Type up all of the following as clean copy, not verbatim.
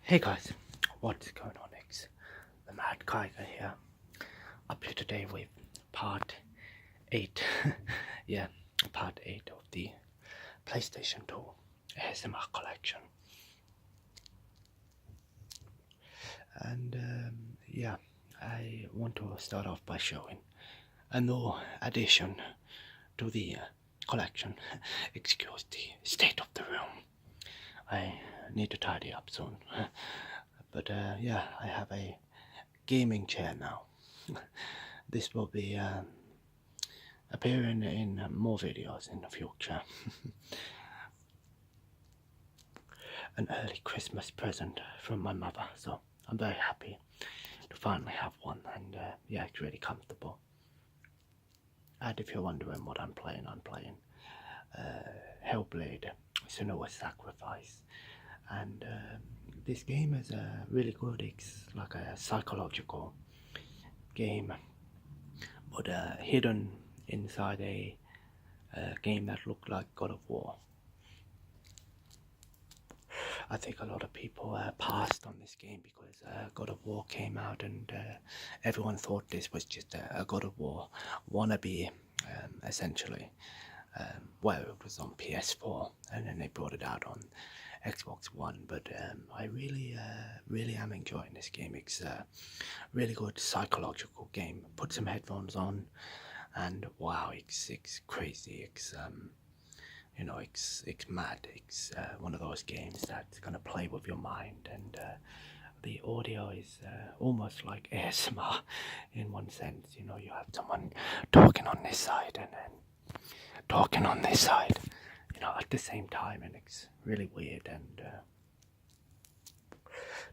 Hey guys, what's going on? It's the Mad Kiger here, up here today with part 8, yeah, part 8 of the PlayStation 2 ASMR collection. And yeah, I want to start off by showing a new addition to the collection. Excuse the state of the room. I need to tidy up soon. But yeah, I have a gaming chair now. This will be appearing in more videos in the future. An early Christmas present from my mother, so I'm very happy to finally have one, and yeah, it's really comfortable. And if you're wondering what I'm playing Hellblade: Senua's Sacrifice, and this game is really good. It's like a psychological game, but hidden inside a game that looked like God of War. I think a lot of people passed on this game because God of War came out, and everyone thought this was just a God of War wannabe, essentially. Well, it was on PS4, and then they brought it out on Xbox One. But I really am enjoying this game. It's a really good psychological game. Put some headphones on, and wow, it's crazy. It's you know, it's mad. It's one of those games that's gonna play with your mind, and the audio is almost like ASMR in one sense. You know, you have someone talking on this side and then talking on this side, you know, at the same time, and it's really weird. And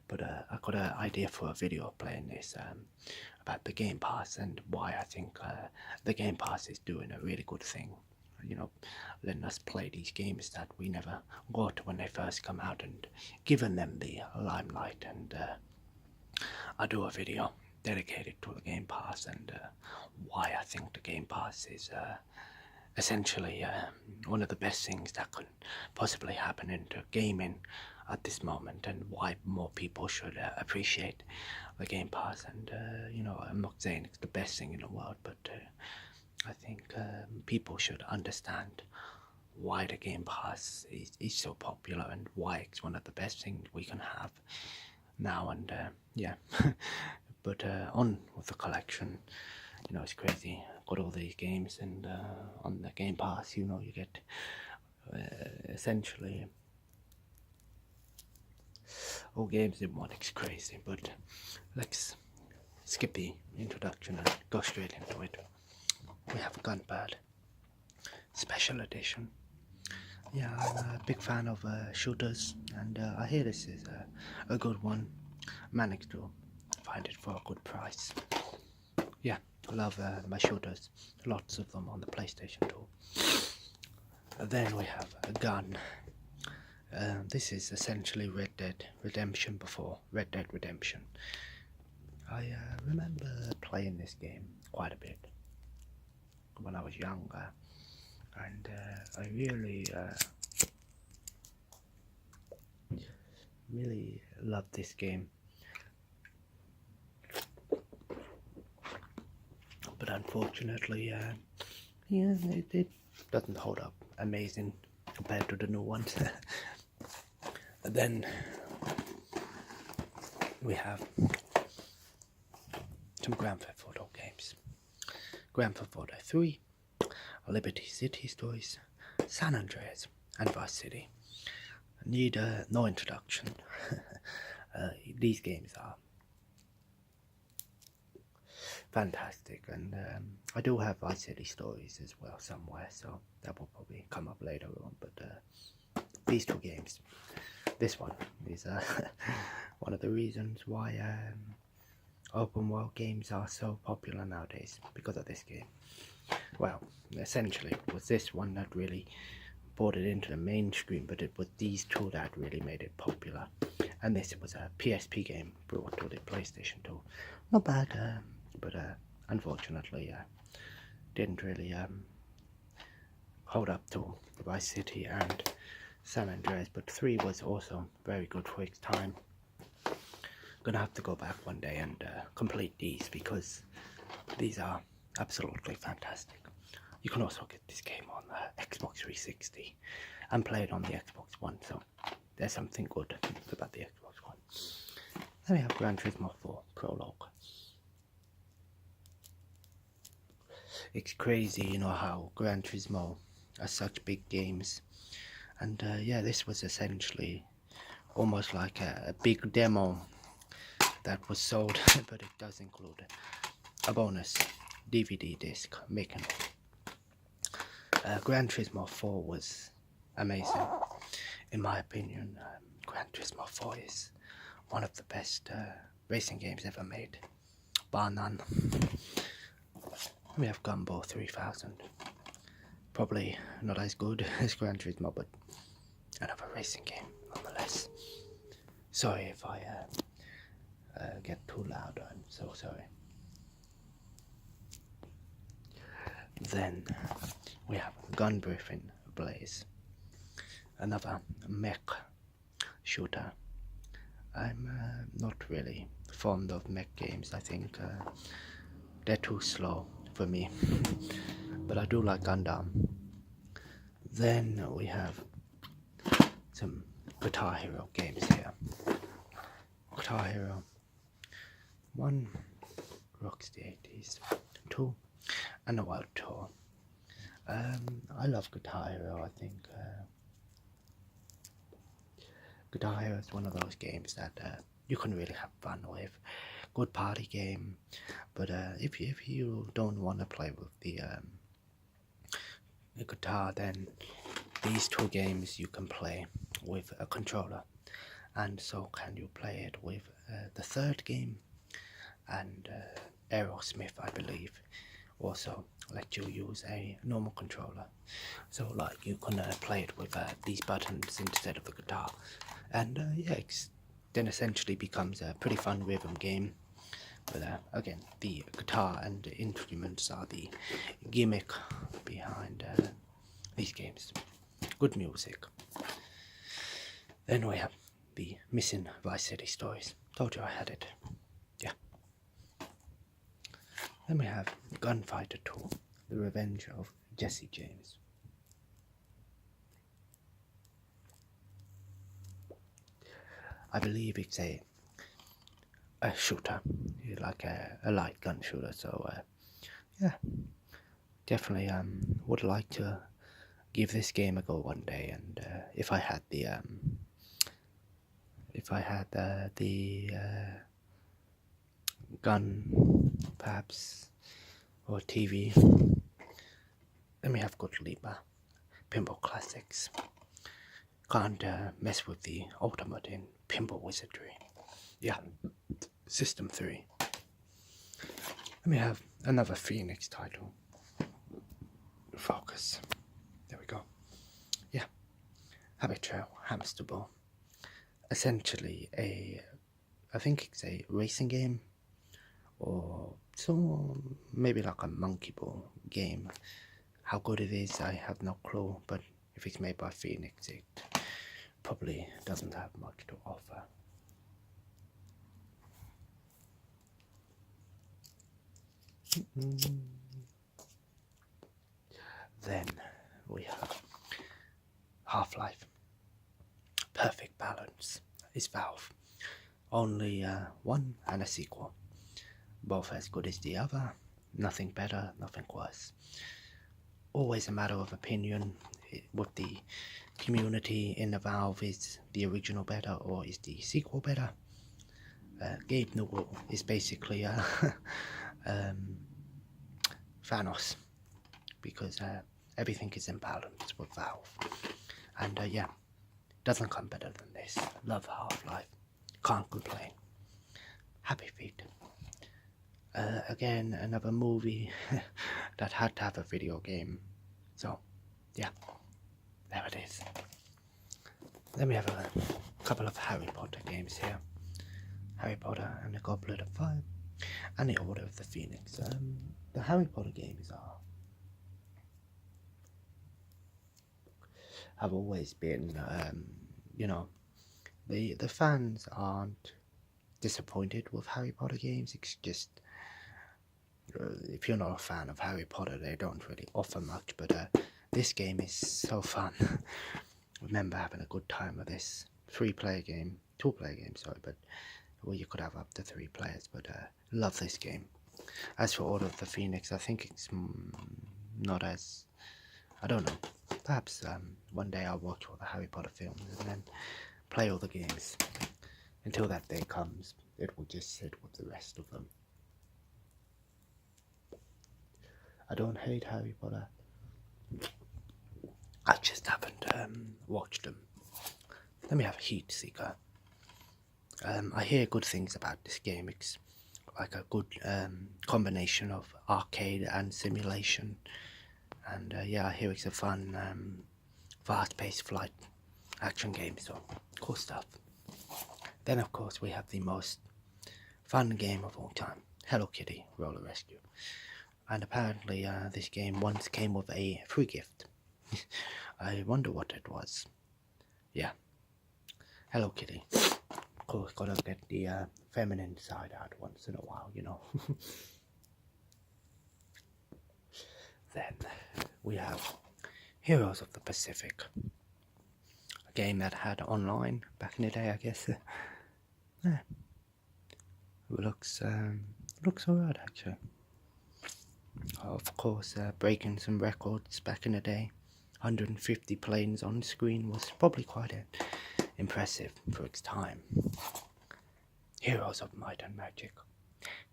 but I got an idea for a video playing this about the Game Pass and why I think the Game Pass is doing a really good thing. You know, letting us play these games that we never got when they first come out, and giving them the limelight. And I do a video dedicated to the Game Pass and why I think the Game Pass is essentially one of the best things that could possibly happen into gaming at this moment, and why more people should appreciate the Game Pass. And you know, I'm not saying it's the best thing in the world, but I think people should understand why the Game Pass is so popular and why it's one of the best things we can have now. And yeah, but on with the collection. You know, it's crazy. Got all these games, and on the Game Pass, you know, you get essentially all games in one. It's crazy. But let's skip the introduction and go straight into it. We have Gunpad Special Edition. Yeah, I'm a big fan of shooters, and I hear this is a good one. Managed to find it for a good price. Yeah, I love my shooters. Lots of them on the PlayStation 2. Then we have a gun. This is essentially Red Dead Redemption before Red Dead Redemption. I remember playing this game quite a bit when I was younger, and I really loved this game. But unfortunately, yeah, it doesn't hold up amazing compared to the new ones. And then we have some Grand Theft Auto games. Grand Theft Auto 3, Liberty City Stories, San Andreas, and Vice City. Need no introduction. These games are fantastic, and I do have Vice City Stories as well somewhere, so that will probably come up later on. But these two games, this one is one of the reasons why open world games are so popular nowadays, because of this game. Well, essentially it was this one that really brought it into the mainstream, but it was these two that really made it popular. And this was a PSP game brought to the PlayStation 2. Not bad, but unfortunately didn't really hold up to Vice City and San Andreas. But 3 was also very good for its time. gonna have to go back one day and complete these because these are absolutely fantastic. You can also get this game on Xbox 360 and play it on the Xbox One, so there's something good about the Xbox One. Then we have Gran Turismo 4 Prologue. It's crazy, you know, how Gran Turismo are such big games. And yeah, this was essentially almost like a big demo that was sold, but it does include a bonus DVD disc making it. Gran Turismo 4 was amazing, in my opinion. Gran Turismo 4 is one of the best racing games ever made, bar none. We have Gumbo 3000. Probably not as good as Gran Turismo, but another racing game nonetheless. Sorry if I get too loud, I'm so sorry. Then we have Gunbriefing Blaze, another mech shooter. I'm not really fond of mech games. I think they're too slow for me, but I do like Gundam. Then we have some Guitar Hero games here. Guitar Hero 1, Rocks the 80s, 2, and the World Tour. I love Guitar Hero. I think Guitar Hero is one of those games that you can really have fun with. Good party game, but if you don't want to play with the guitar, then these two games you can play with a controller, and so can you play it with the third game, and Aerosmith, I believe, also let you use a normal controller. So like you can play it with these buttons instead of the guitar, and yeah, it then essentially becomes a pretty fun rhythm game. But again, the guitar and the instruments are the gimmick behind these games. Good music. Then we have the Missing Vice City Stories. Told you I had it. Yeah. Then we have Gunfighter 2, The Revenge of Jesse James. I believe it's a shooter, like a light gun shooter. So yeah, definitely would like to give this game a go one day. And if I had the gun, perhaps, or TV. Then we have Gottlieb, Pinball Classics. Can't mess with the ultimate in pinball wizardry. Yeah, System 3. Then we have another Phoenix title. Focus. There we go. Yeah, Habit Trail, Hamster Ball. Essentially I think it's a racing game, or so maybe like a monkey ball game. How good it is, I have no clue, but if it's made by Phoenix, it probably doesn't have much to offer. Then we have Half-Life. Perfect Balance is Valve. Only one and a sequel. Both as good as the other. Nothing better, nothing worse. Always a matter of opinion with the community in the Valve. Is the original better or is the sequel better? Gabe Newell is basically Thanos, because everything is in balance with Valve. And yeah, doesn't come better than this. Love Half-Life. Can't complain. Happy Feet. Again, another movie that had to have a video game. So, yeah, there it is. Then we have a couple of Harry Potter games here. Harry Potter and the Goblet of Fire and the Order of the Phoenix. The Harry Potter games have always been, you know, the fans aren't disappointed with Harry Potter games. It's just if you're not a fan of Harry Potter, they don't really offer much. But this game is so fun. Remember having a good time with this 2-player game, sorry, but well, you could have up to 3 players. But love this game. As for Order of the Phoenix, I think it's not as, I don't know. Perhaps one day I'll watch all the Harry Potter films and then play all the games. Until that day comes, it will just sit with the rest of them. I don't hate Harry Potter. I just haven't watched them. Let me have a Heat Seeker. I hear good things about this game. It's like a good combination of arcade and simulation. And yeah, I hear it's a fun, fast-paced flight action game, so cool stuff. Then of course we have the most fun game of all time, Hello Kitty Roller Rescue. And apparently this game once came with a free gift. I wonder what it was. Yeah, Hello Kitty. Of course, gotta get the feminine side out once in a while, you know. Then we have Heroes of the Pacific, a game that had online back in the day, I guess. Yeah. It looks alright actually. Of course, breaking some records back in the day. 150 planes on screen was probably quite impressive for its time. Heroes of Might and Magic,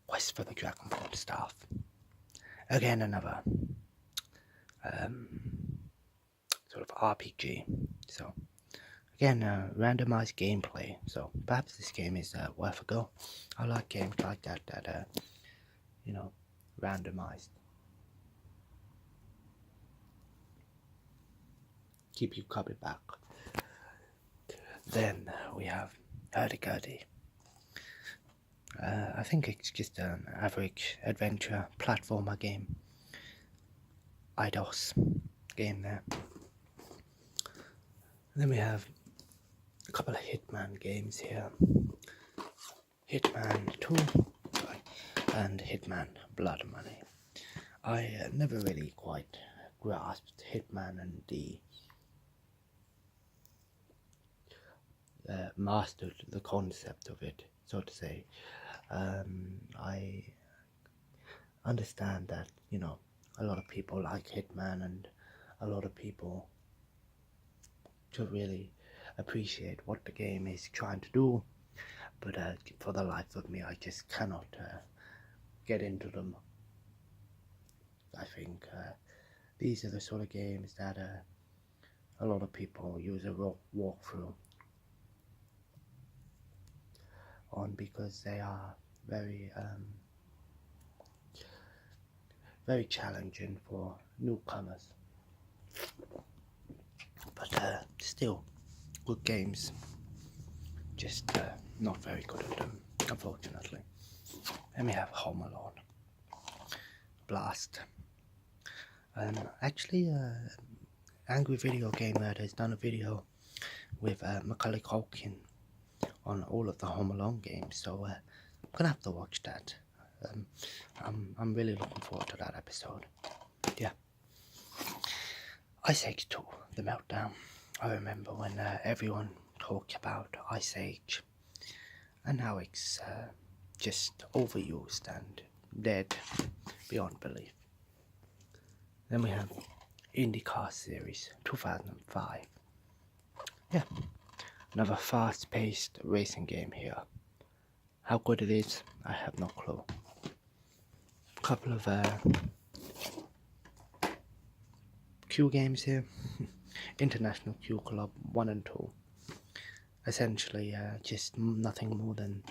Quest for the Dragonborn Staff. Again, another sort of RPG. So again, randomized gameplay. So perhaps this game is worth a go. I like games like that you know, randomized. Keep you coming back. Then we have Hurdy-Gurdy. I think it's just an average adventure platformer game. IDOS game there. Then we have a couple of Hitman games here. Hitman 2 and Hitman Blood Money. I never really quite grasped Hitman and the mastered the concept of it, so to say. I understand that, you know, a lot of people like Hitman and a lot of people to really appreciate what the game is trying to do, but for the life of me I just cannot get into them. I think these are the sort of games that a lot of people use a walkthrough on because they are very challenging for newcomers. But still, good games. Just not very good at them, unfortunately. Then we have Home Alone. Blast. Actually, Angry Video Gamer has done a video with Macaulay Culkin on all of the Home Alone games, so I'm gonna have to watch that. I'm really looking forward to that episode. Yeah. Ice Age 2, The Meltdown. I remember when everyone talked about Ice Age and how it's just overused and dead beyond belief. Then we have IndyCar Series 2005. Yeah, another fast-paced racing game here. How good it is, I have no clue. A couple of Q games here. International Q Club 1 and 2. Essentially just nothing more than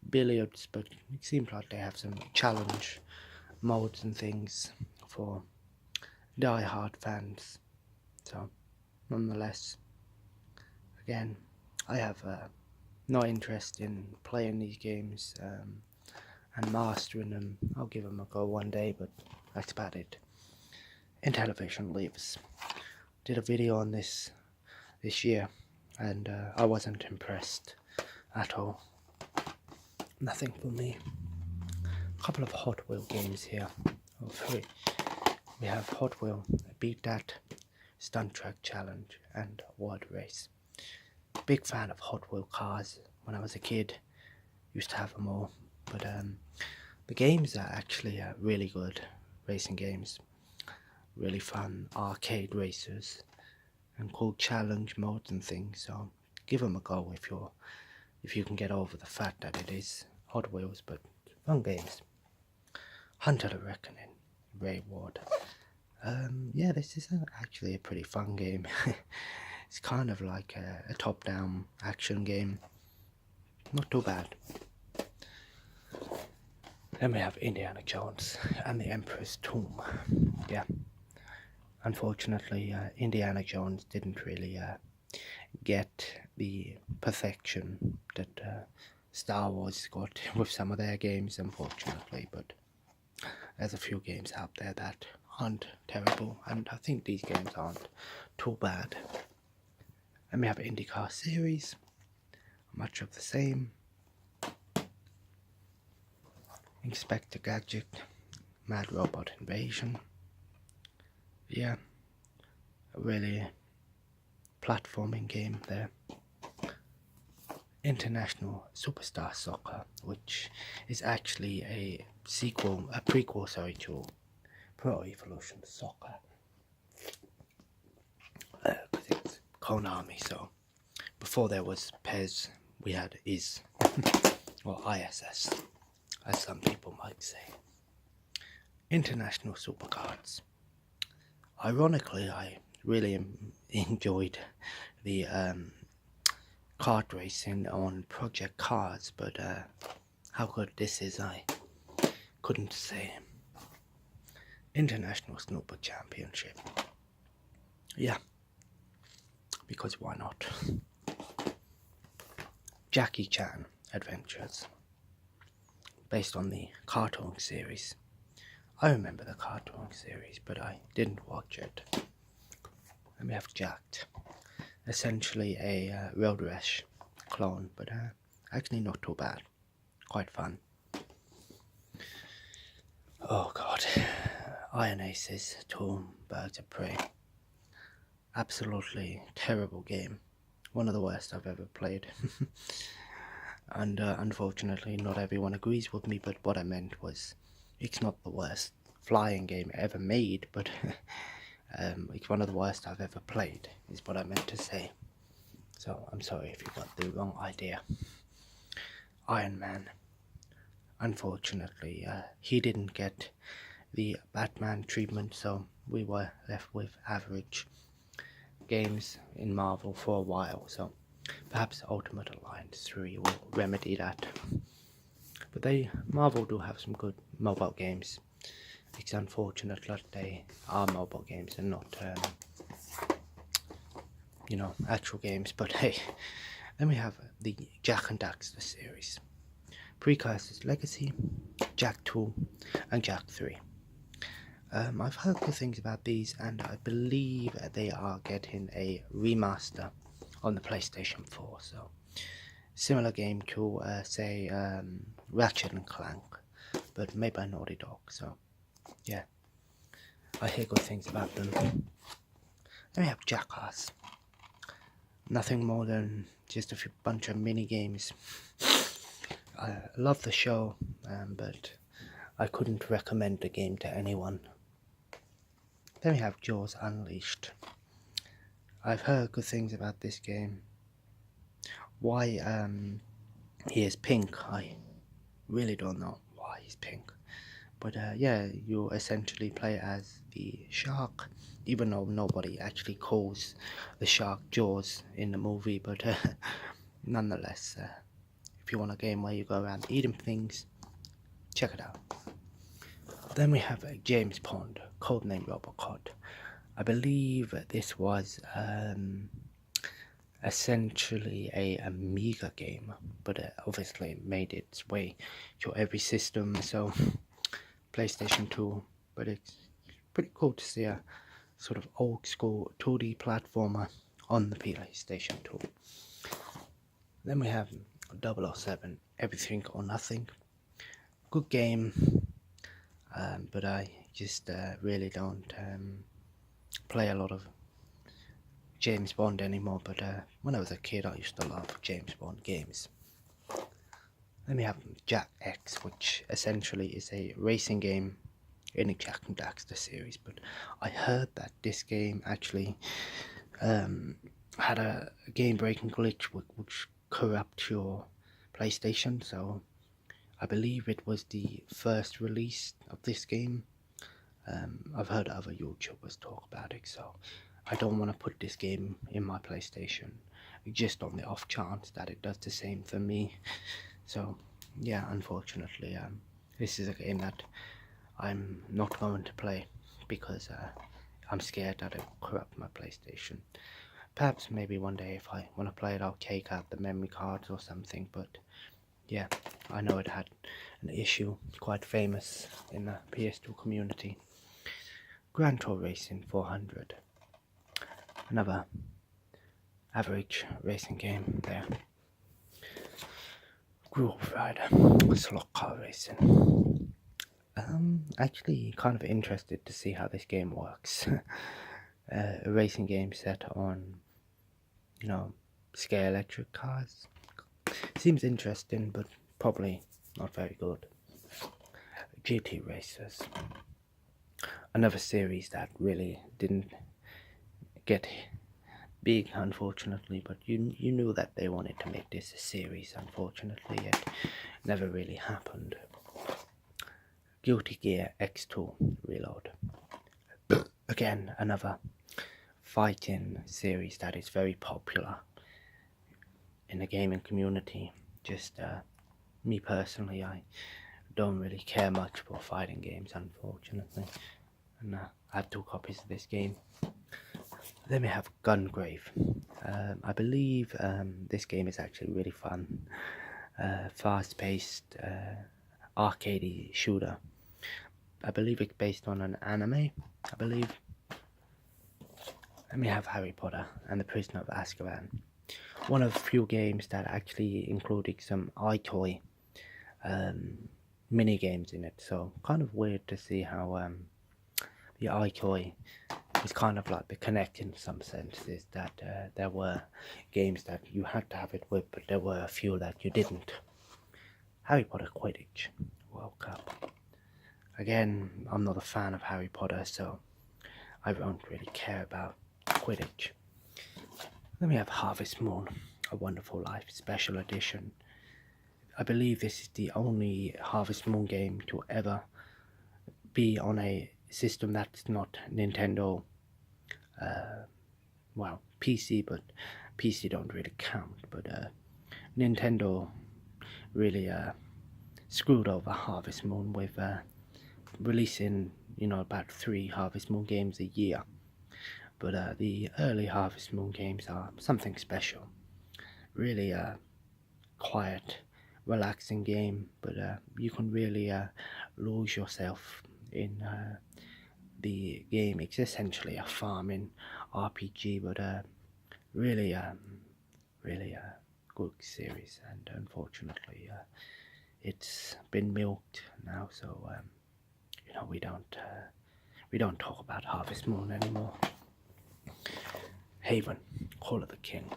billiards, but it seems like they have some challenge modes and things for die-hard fans. So, nonetheless, again, I have no interest in playing these games and mastering them. I'll give them a go one day, but that's about it. Intellivision Lives. Did a video on this year, and I wasn't impressed at all. nothing for me. A couple of Hot Wheel games here. Oh, three. We have Hot Wheel Beat That, Stunt Track Challenge, and World Race. Big fan of Hot Wheel cars. When I was a kid, used to have them all. But the games are actually really good racing games. Really fun arcade racers and cool challenge modes and things. So give them a go if you can get over the fact that it is Hot Wheels, but fun games. Hunter the Reckoning, Ray Ward. Yeah, this is actually a pretty fun game. It's kind of like a top-down action game. Not too bad. Then we have Indiana Jones and the Emperor's Tomb. Yeah. Unfortunately, Indiana Jones didn't really get the perfection that Star Wars got with some of their games, unfortunately, but there's a few games out there that aren't terrible, and I think these games aren't too bad. And we have IndyCar Series, much of the same. Inspector Gadget, Mad Robot Invasion. Yeah, a really platforming game there. International Superstar Soccer, which is actually a prequel, to Pro Evolution Soccer. Because it's Konami, so before there was PES, we had IS, or ISS, as some people might say. International Supercards. Ironically, I really enjoyed the kart racing on Project Cars, but how good this is, I couldn't say. International Snooper Championship. Yeah, because why not? Jackie Chan Adventures, based on the cartoon series. I remember the cartoon series, but I didn't watch it. And we have Jacked, essentially a Road Rash clone, but actually not too bad. Quite fun. Oh god. Iron Aces 2 Birds of Prey. Absolutely terrible game. One of the worst I've ever played. And unfortunately not everyone agrees with me, but what I meant was it's not the worst flying game ever made, but it's one of the worst I've ever played, is what I meant to say. So I'm sorry if you got the wrong idea. Iron Man. Unfortunately, he didn't get the Batman treatment, so we were left with average games in Marvel for a while, so perhaps Ultimate Alliance 3 will remedy that. But Marvel do have some good mobile games. It's unfortunate that they are mobile games and not, actual games, but hey. Then we have the Jak and Daxter series. Precursor's Legacy, Jak 2, and Jak 3. I've heard good things about these, and I believe they are getting a remaster on the PlayStation 4, so similar game to, say, Ratchet and Clank, but made by Naughty Dog, so yeah, I hear good things about them. Then we have Jackass. Nothing more than just a bunch of mini games. I love the show, but I couldn't recommend the game to anyone. Then we have Jaws Unleashed. I've heard good things about this game. Why he is pink, I really don't know why he's pink. But yeah, you essentially play as the shark, even though nobody actually calls the shark Jaws in the movie, but nonetheless, if you want a game where you go around eating things, check it out. Then we have James Pond, codename Robocod. I believe this was essentially a Amiga game, but obviously made its way to every system, so PlayStation 2, but it's pretty cool to see a sort of old school 2D platformer on the PlayStation 2. Then we have 007 Everything or Nothing. Good game, but I just really don't play a lot of James Bond anymore. But when I was a kid, I used to love James Bond games. Then we have Jack X, which essentially is a racing game in a Jack and Daxter series. But I heard that this game actually had a game-breaking glitch which corrupt your PlayStation. So I believe it was the first release of this game. I've heard other YouTubers talk about it, so I don't want to put this game in my PlayStation just on the off chance that it does the same for me. So yeah, unfortunately, this is a game that I'm not going to play because I'm scared that it will corrupt my PlayStation. Perhaps maybe one day if I want to play it, I'll take out the memory cards or something, but yeah, I know it had an issue, quite famous in the PS2 community. Grand Tour Racing 400. Another average racing game there. Groove Rider, Slot Car Racing. Actually kind of interested to see how this game works. A racing game set on, scale electric cars. Seems interesting, but probably not very good. GT Racers. Another series that really didn't get big, unfortunately, but you knew that they wanted to make this a series, unfortunately, it never really happened. Guilty Gear X2 Reload. Again, another fighting series that is very popular in the gaming community. Just me personally, I don't really care much for fighting games, unfortunately, and I have 2 copies of this game. Then we have Gungrave. I believe this game is actually really fun. Fast-paced, arcadey shooter. I believe it's based on an anime, I believe. Then we have Harry Potter and the Prisoner of Azkaban. One of the few games that actually included some iToy mini games in it, so kind of weird to see how the iToy is kind of like the Connect in some senses, that there were games that you had to have it with, but there were a few that you didn't. Harry Potter Quidditch World Cup. Again, I'm not a fan of Harry Potter, so I won't really care about Quidditch. Then we have Harvest Moon, A Wonderful Life Special Edition. I believe this is the only Harvest Moon game to ever be on a system that's not Nintendo, well, PC, but PC don't really count, but Nintendo really screwed over Harvest Moon with releasing, about 3 Harvest Moon games a year. But the early Harvest Moon games are something special. Really quiet, relaxing game, but you can really lose yourself in the game. It's essentially a farming RPG, but really good series, and unfortunately it's been milked now, so we don't talk about Harvest Moon anymore. Haven, Call of the King.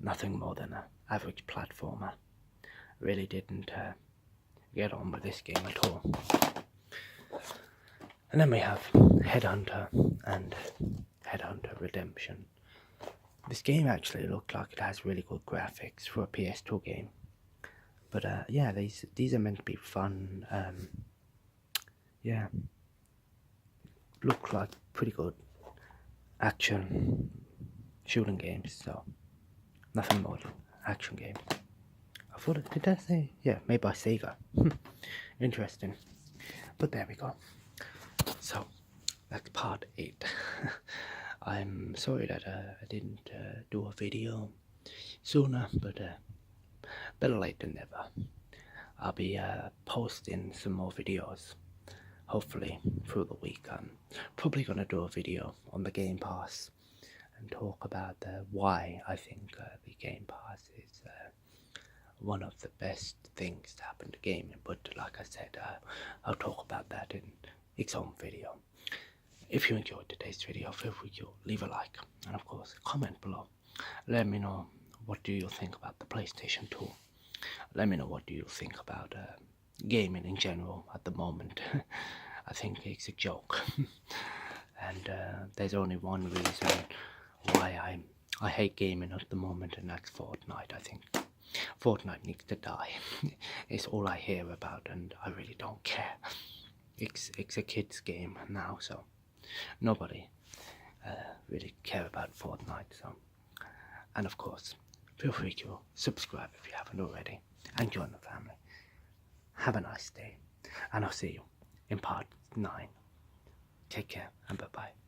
Nothing more than an average platformer. Really didn't get on with this game at all. And then we have Headhunter and Headhunter Redemption. This game actually looked like it has really good graphics for a PS2 game. But yeah, these are meant to be fun. Yeah, look like pretty good action shooting games, so nothing more than action games. I thought, did I say? Yeah, made by Sega. Interesting. But there we go. So, that's part 8. I'm sorry that I didn't do a video sooner, but better late than never. I'll be posting some more videos, hopefully through the week. I'm probably going to do a video on the Game Pass and talk about why I think the Game Pass is one of the best things to happen to gaming. But like I said, I'll talk about that in its own video. If you enjoyed today's video, feel free to leave a like and of course comment below. Let me know what do you think about the PlayStation 2. Let me know what do you think about gaming in general at the moment. I think it's a joke. And there's only one reason why I hate gaming at the moment, and that's Fortnite. I think Fortnite needs to die. It's all I hear about, and I really don't care. It's a kids game now, so nobody really care about Fortnite. So, and of course, feel free to subscribe if you haven't already, and join the family. Have a nice day, and I'll see you in part 9. Take care, and bye-bye.